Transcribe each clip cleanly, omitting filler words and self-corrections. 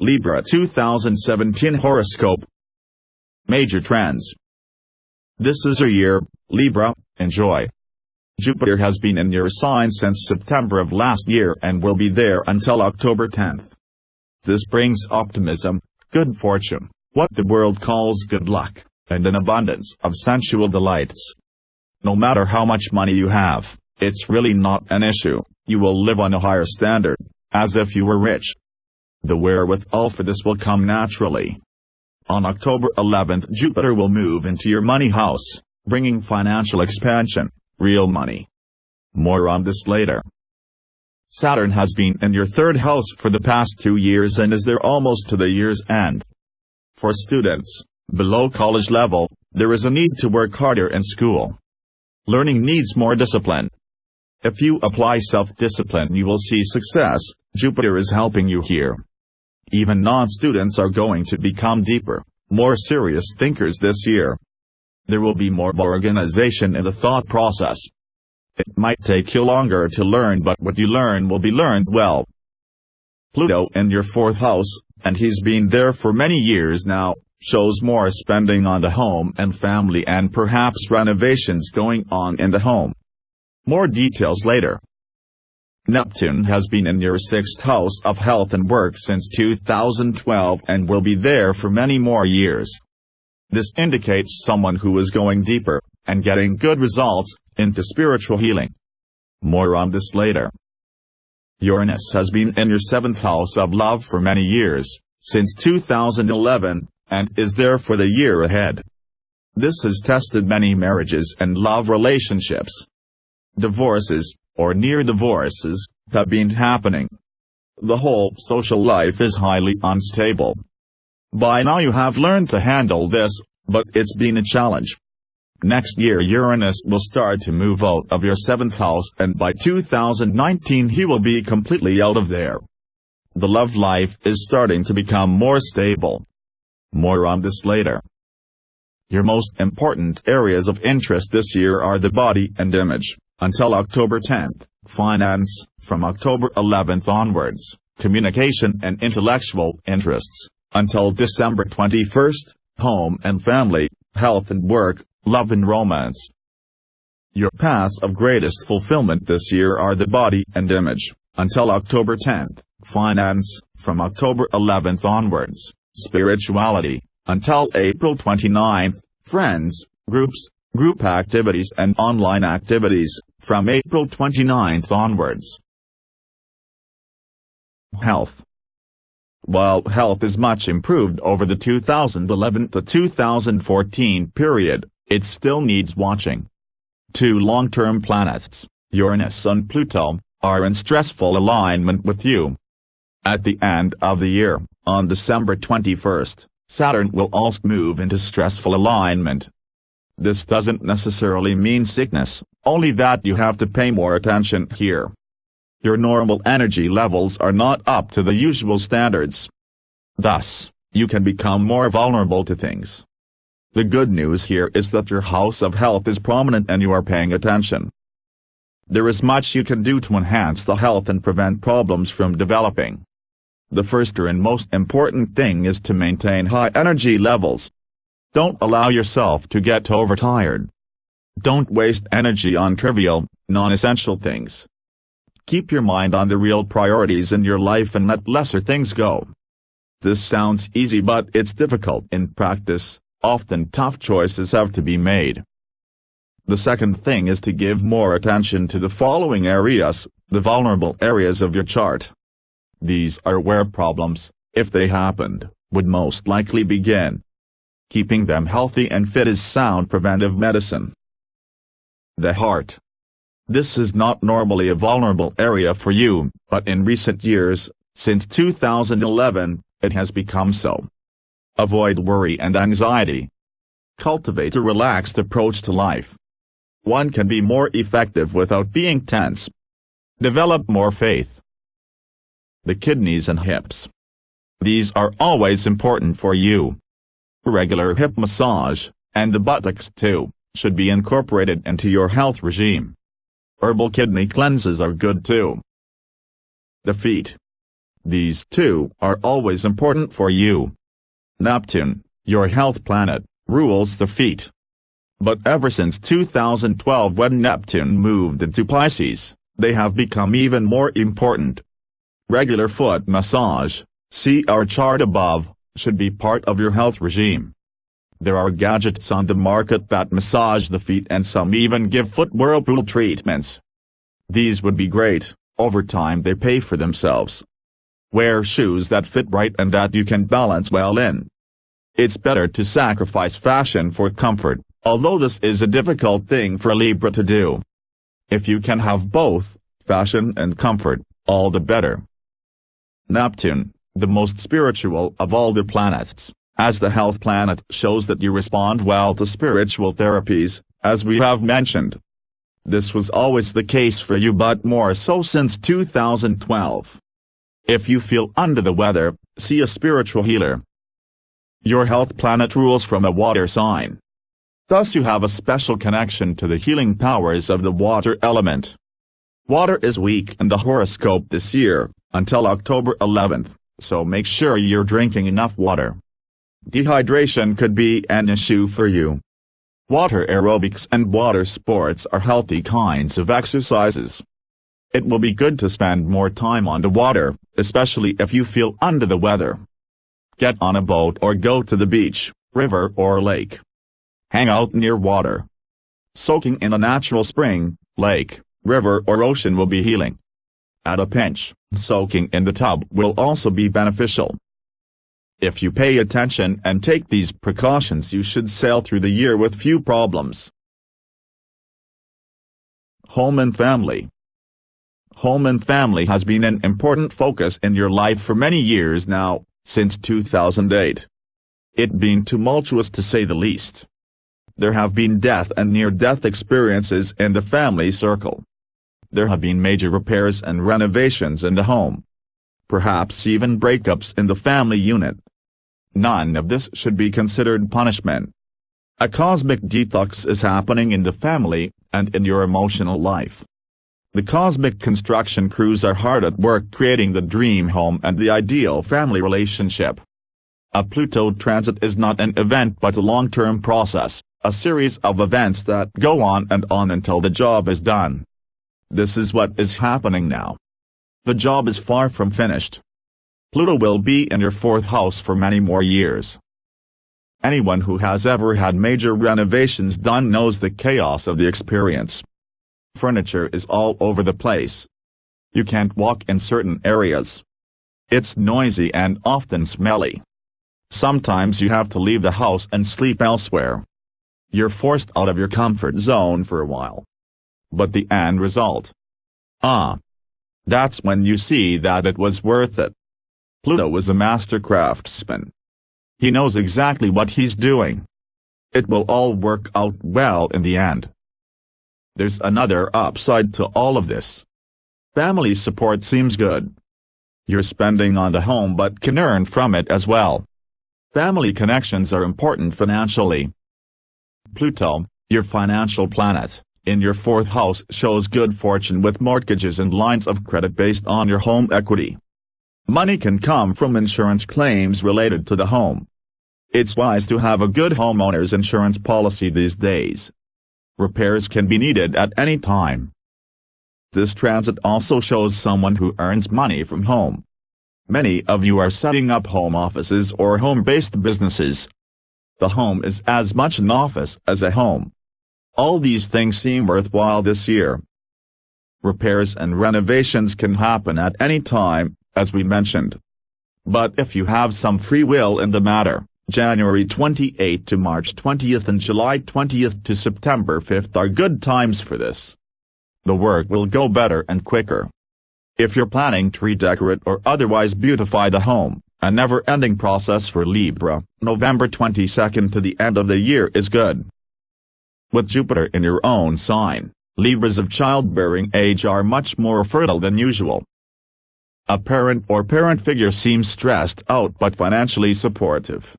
Libra 2017 Horoscope. Major trends. This is your year, Libra, enjoy. Jupiter has been in your sign since September of last year and will be there until October 10th. This brings optimism, good fortune, what the world calls good luck, and an abundance of sensual delights. No matter how much money you have, it's really not an issue, you will live on a higher standard, as if you were rich. The wherewithal for this will come naturally. On October 11th, Jupiter will move into your money house, bringing financial expansion, real money. More on this later. Saturn has been in your third house for the past 2 years and is there almost to the year's end. For students, below college level, there is a need to work harder in school. Learning needs more discipline. If you apply self-discipline, you will see success. Jupiter is helping you here. Even non-students are going to become deeper, more serious thinkers this year. There will be more organization in the thought process. It might take you longer to learn, but what you learn will be learned well. Pluto in your fourth house, and he's been there for many years now, shows more spending on the home and family and perhaps renovations going on in the home. More details later. Neptune has been in your sixth house of health and work since 2012 and will be there for many more years. This indicates someone who is going deeper, and getting good results, into spiritual healing. More on this later. Uranus has been in your seventh house of love for many years, since 2011, and is there for the year ahead. This has tested many marriages and love relationships. Divorces, or near divorces, have been happening. The whole social life is highly unstable. By now you have learned to handle this, but it's been a challenge. Next year Uranus will start to move out of your seventh house and by 2019 he will be completely out of there. The love life is starting to become more stable. More on this later. Your most important areas of interest this year are the body and image. Until October 10th, finance, from October 11th onwards, communication and intellectual interests, until December 21st, home and family, health and work, love and romance. Your paths of greatest fulfillment this year are the body and image, until October 10th, finance, from October 11th onwards, spirituality, until April 29th, friends, groups, group activities and online activities, from April 29th onwards. Health. While health is much improved over the 2011 to 2014 period, it still needs watching. Two long-term planets, Uranus and Pluto, are in stressful alignment with you. At the end of the year, on December 21st, Saturn will also move into stressful alignment. This doesn't necessarily mean sickness, only that you have to pay more attention here. Your normal energy levels are not up to the usual standards. Thus, you can become more vulnerable to things. The good news here is that your house of health is prominent and you are paying attention. There is much you can do to enhance the health and prevent problems from developing. The first and most important thing is to maintain high energy levels. Don't allow yourself to get overtired. Don't waste energy on trivial, non-essential things. Keep your mind on the real priorities in your life and let lesser things go. This sounds easy but it's difficult in practice, often tough choices have to be made. The second thing is to give more attention to the following areas, the vulnerable areas of your chart. These are where problems, if they happened, would most likely begin. Keeping them healthy and fit is sound preventive medicine. The heart. This is not normally a vulnerable area for you, but in recent years, since 2011, it has become so. Avoid worry and anxiety. Cultivate a relaxed approach to life. One can be more effective without being tense. Develop more faith. The kidneys and hips. These are always important for you. Regular hip massage, and the buttocks too, should be incorporated into your health regime. Herbal kidney cleanses are good too. The feet. These two are always important for you. Neptune, your health planet, rules the feet. But ever since 2012, when Neptune moved into Pisces, they have become even more important. Regular foot massage, see our chart above, should be part of your health regime. There are gadgets on the market that massage the feet, and some even give foot whirlpool treatments. These would be great. Over time they pay for themselves. Wear shoes that fit right and that you can balance well in. It's better to sacrifice fashion for comfort, although this is a difficult thing for Libra to do. If you can have both, fashion and comfort, all the better. Neptune, the most spiritual of all the planets, as the health planet, shows that you respond well to spiritual therapies, as we have mentioned. This was always the case for you, but more so since 2012. If you feel under the weather, see a spiritual healer. Your health planet rules from a water sign. Thus you have a special connection to the healing powers of the water element. Water is weak in the horoscope this year, until October 11th, so make sure you're drinking enough water. Dehydration could be an issue for you. Water aerobics and water sports are healthy kinds of exercises. It will be good to spend more time on the water, especially if you feel under the weather. Get on a boat or go to the beach, river or lake. Hang out near water. Soaking in a natural spring, lake, river or ocean will be healing. At a pinch, soaking in the tub will also be beneficial. If you pay attention and take these precautions, you should sail through the year with few problems. Home and family. Home and family has been an important focus in your life for many years now, since 2008. It's been tumultuous to say the least. There have been death and near-death experiences in the family circle. There have been major repairs and renovations in the home. Perhaps even breakups in the family unit. None of this should be considered punishment. A cosmic detox is happening in the family, and in your emotional life. The cosmic construction crews are hard at work creating the dream home and the ideal family relationship. A Pluto transit is not an event but a long-term process, a series of events that go on until the job is done. This is what is happening now. The job is far from finished. Pluto will be in your 4th house for many more years. Anyone who has ever had major renovations done knows the chaos of the experience. Furniture is all over the place. You can't walk in certain areas. It's noisy and often smelly. Sometimes you have to leave the house and sleep elsewhere. You're forced out of your comfort zone for a while. But the end result? That's when you see that it was worth it. Pluto is a master craftsman. He knows exactly what he's doing. It will all work out well in the end. There's another upside to all of this. Family support seems good. You're spending on the home but can earn from it as well. Family connections are important financially. Pluto, your financial planet, in your 4th house shows good fortune with mortgages and lines of credit based on your home equity. Money can come from insurance claims related to the home. It's wise to have a good homeowner's insurance policy these days. Repairs can be needed at any time. This transit also shows someone who earns money from home. Many of you are setting up home offices or home-based businesses. The home is as much an office as a home. All these things seem worthwhile this year. Repairs and renovations can happen at any time, as we mentioned. But if you have some free will in the matter, January 28 to March 20th and July 20th to September 5th are good times for this. The work will go better and quicker. If you're planning to redecorate or otherwise beautify the home, a never-ending process for Libra, November 22nd to the end of the year is good. With Jupiter in your own sign, Libras of childbearing age are much more fertile than usual. A parent or parent figure seems stressed out but financially supportive.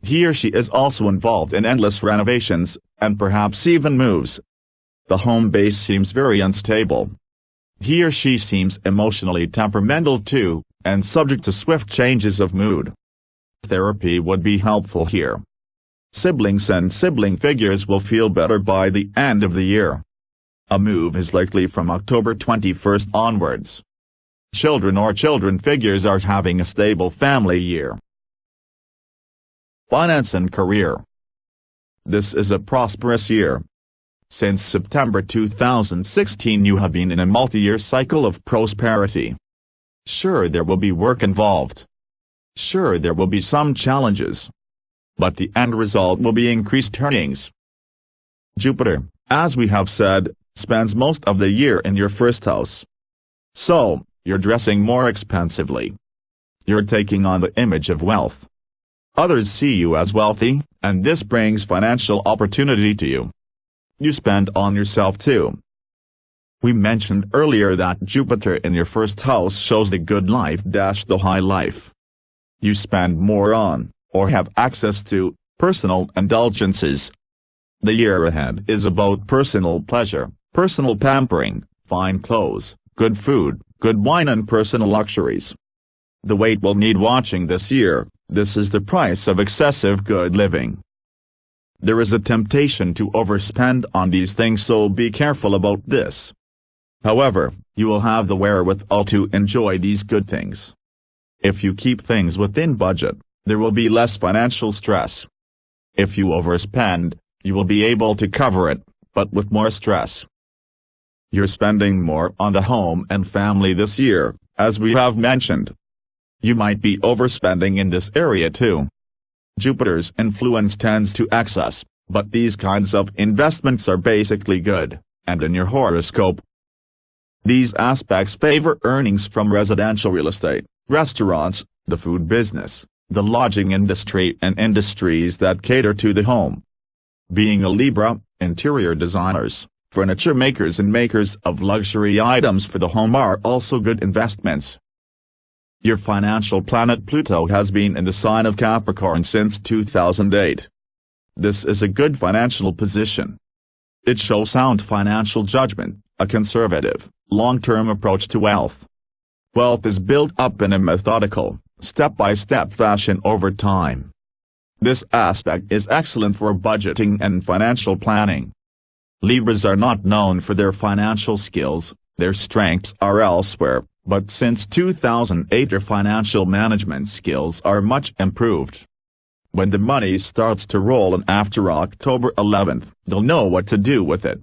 He or she is also involved in endless renovations, and perhaps even moves. The home base seems very unstable. He or she seems emotionally temperamental too, and subject to swift changes of mood. Therapy would be helpful here. Siblings and sibling figures will feel better by the end of the year. A move is likely from October 21st onwards. Children or children figures are having a stable family year. Finance and career. This is a prosperous year. Since September 2016 you have been in a multi-year cycle of prosperity. Sure, there will be work involved. Sure, there will be some challenges. But the end result will be increased earnings. Jupiter, as we have said, spends most of the year in your first house. So, you're dressing more expensively. You're taking on the image of wealth. Others see you as wealthy, and this brings financial opportunity to you. You spend on yourself too. We mentioned earlier that Jupiter in your first house shows the good life - the high life. You spend more on, or have access to, personal indulgences. The year ahead is about personal pleasure, personal pampering, fine clothes, good food, good wine and personal luxuries. The weight will need watching this year. This is the price of excessive good living. There is a temptation to overspend on these things, so be careful about this. However, you will have the wherewithal to enjoy these good things. If you keep things within budget, there will be less financial stress. If you overspend, you will be able to cover it, but with more stress. You're spending more on the home and family this year, as we have mentioned. You might be overspending in this area too. Jupiter's influence tends to excess, but these kinds of investments are basically good, and in your horoscope. These aspects favor earnings from residential real estate, restaurants, the food business, the lodging industry and industries that cater to the home. Being a Libra, interior designers, furniture makers and makers of luxury items for the home are also good investments. Your financial planet Pluto has been in the sign of Capricorn since 2008. This is a good financial position. It shows sound financial judgment, a conservative, long-term approach to wealth. Wealth is built up in a methodical, step-by-step fashion over time. This aspect is excellent for budgeting and financial planning. Libras are not known for their financial skills, their strengths are elsewhere, but since 2008 their financial management skills are much improved. When the money starts to roll in after October 11th, they'll know what to do with it.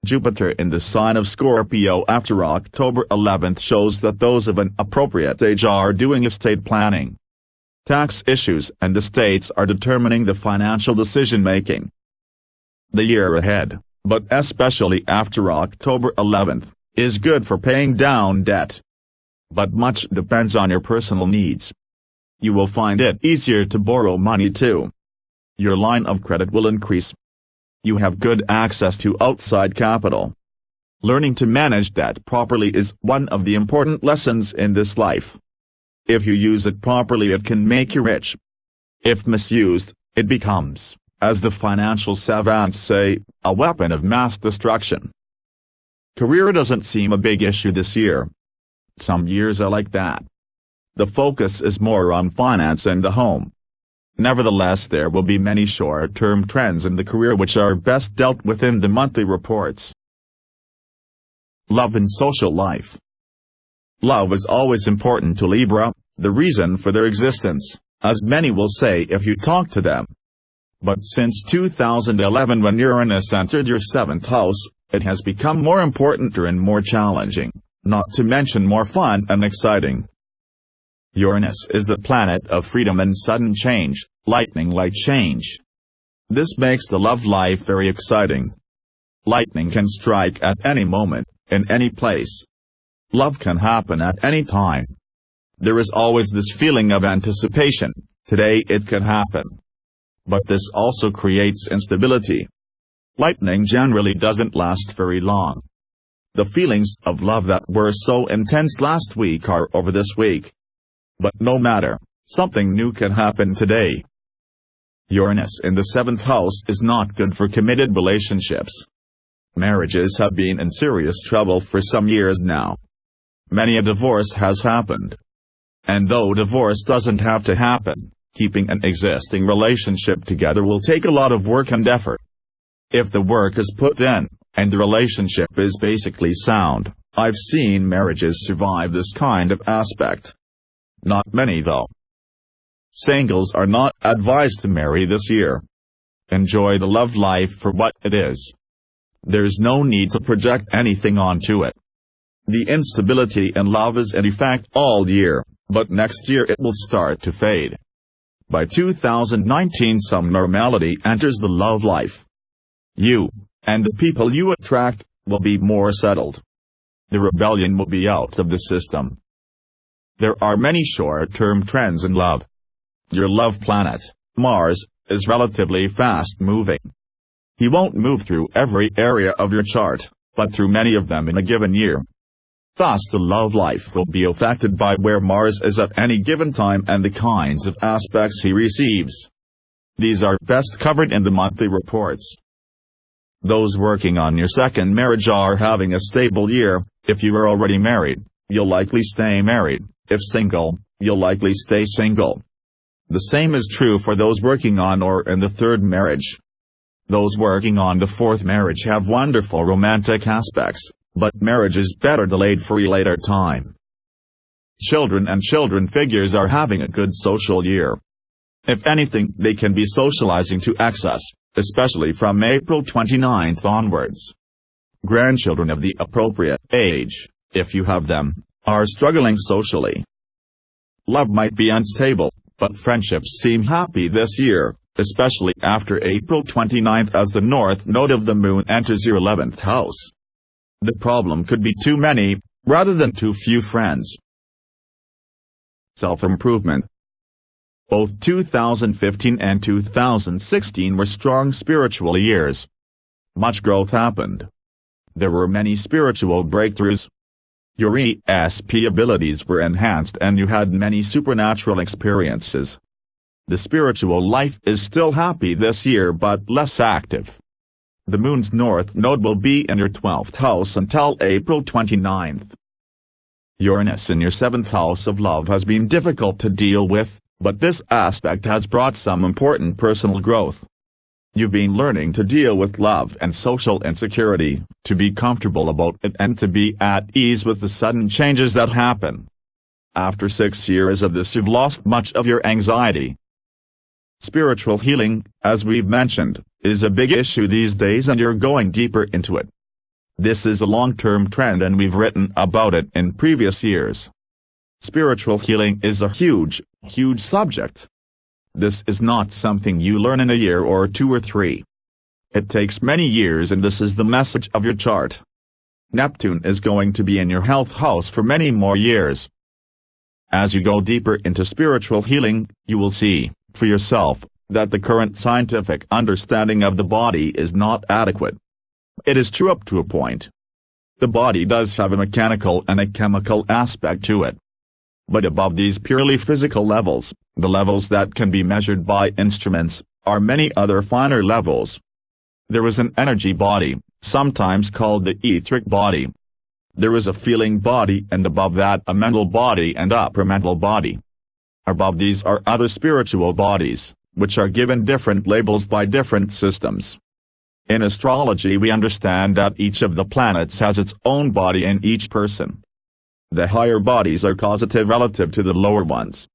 Jupiter in the sign of Scorpio after October 11th shows that those of an appropriate age are doing estate planning. Tax issues and estates are determining the financial decision-making. The year ahead, but especially after October 11th, is good for paying down debt. But much depends on your personal needs. You will find it easier to borrow money too. Your line of credit will increase. You have good access to outside capital. Learning to manage debt properly is one of the important lessons in this life. If you use it properly it can make you rich. If misused, it becomes, as the financial savants say, a weapon of mass destruction. Career doesn't seem a big issue this year. Some years are like that. The focus is more on finance and the home. Nevertheless, there will be many short-term trends in the career which are best dealt with in the monthly reports. Love and social life. Love is always important to Libra, the reason for their existence, as many will say if you talk to them. But since 2011 when Uranus entered your 7th house, it has become more important and more challenging, not to mention more fun and exciting. Uranus is the planet of freedom and sudden change, lightning-like change. This makes the love life very exciting. Lightning can strike at any moment, in any place. Love can happen at any time. There is always this feeling of anticipation, today it can happen. But this also creates instability. Lightning generally doesn't last very long. The feelings of love that were so intense last week are over this week. But no matter, something new can happen today. Uranus in the 7th house is not good for committed relationships. Marriages have been in serious trouble for some years now. Many a divorce has happened, And though divorce doesn't have to happen, keeping an existing relationship together will take a lot of work and effort. If the work is put in, and the relationship is basically sound, I've seen marriages survive this kind of aspect. Not many though. Singles are not advised to marry this year. Enjoy the love life for what it is. There's no need to project anything onto it. The instability in love is in effect all year, but next year it will start to fade. By 2019 some normality enters the love life. You, and the people you attract, will be more settled. The rebellion will be out of the system. There are many short-term trends in love. Your love planet, Mars, is relatively fast-moving. He won't move through every area of your chart, but through many of them in a given year. Thus the love life will be affected by where Mars is at any given time and the kinds of aspects he receives. These are best covered in the monthly reports. Those working on your second marriage are having a stable year. If you are already married, you'll likely stay married. If single, you'll likely stay single. The same is true for those working on or in the third marriage. Those working on the fourth marriage have wonderful romantic aspects, but marriage is better delayed for a later time. Children and children figures are having a good social year. If anything, they can be socializing to excess, especially from April 29th onwards. Grandchildren of the appropriate age, if you have them, are struggling socially. Love might be unstable, but friendships seem happy this year, especially after April 29th as the north node of the moon enters your 11th house. The problem could be too many, rather than too few friends. Self-improvement. Both 2015 and 2016 were strong spiritual years. Much growth happened. There were many spiritual breakthroughs. Your ESP abilities were enhanced and you had many supernatural experiences. The spiritual life is still happy this year but less active. The moon's north node will be in your 12th house until April 29th. Uranus in your 7th house of love has been difficult to deal with, but this aspect has brought some important personal growth. You've been learning to deal with love and social insecurity, to be comfortable about it and to be at ease with the sudden changes that happen. After 6 years of this you've lost much of your anxiety. Spiritual healing, as we've mentioned, is a big issue these days and you're going deeper into it. This is a long-term trend and we've written about it in previous years. Spiritual healing is a huge subject. This is not something you learn in a year or 2 or 3. It takes many years and this is the message of your chart. Neptune is going to be in your health house for many more years. As you go deeper into spiritual healing, you will see, for yourself, that the current scientific understanding of the body is not adequate. It is true up to a point. The body does have a mechanical and a chemical aspect to it. But above these purely physical levels, the levels that can be measured by instruments, are many other finer levels. There is an energy body, sometimes called the etheric body. There is a feeling body and above that a mental body and upper mental body. Above these are other spiritual bodies, which are given different labels by different systems. In astrology we understand that each of the planets has its own body in each person. The higher bodies are causative relative to the lower ones.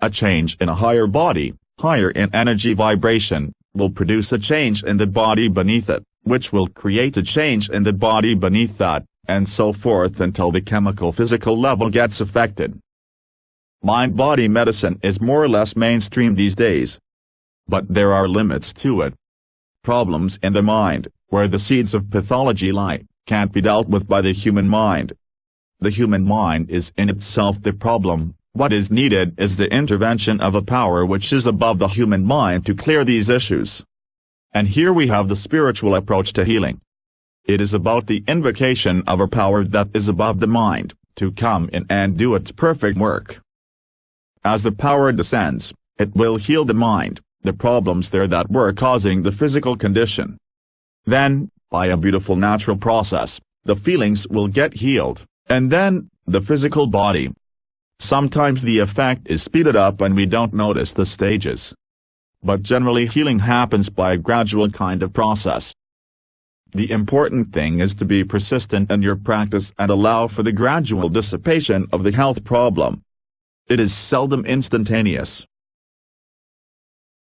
A change in a higher body, higher in energy vibration, will produce a change in the body beneath it, which will create a change in the body beneath that, and so forth until the chemical physical level gets affected. Mind-body medicine is more or less mainstream these days. But there are limits to it. Problems in the mind, where the seeds of pathology lie, can't be dealt with by the human mind. The human mind is in itself the problem. What is needed is the intervention of a power which is above the human mind to clear these issues. And here we have the spiritual approach to healing. It is about the invocation of a power that is above the mind, to come in and do its perfect work. As the power descends, it will heal the mind, the problems there that were causing the physical condition. Then, by a beautiful natural process, the feelings will get healed, and then, the physical body. Sometimes the effect is speeded up and we don't notice the stages. But generally healing happens by a gradual kind of process. The important thing is to be persistent in your practice and allow for the gradual dissipation of the health problem. It is seldom instantaneous.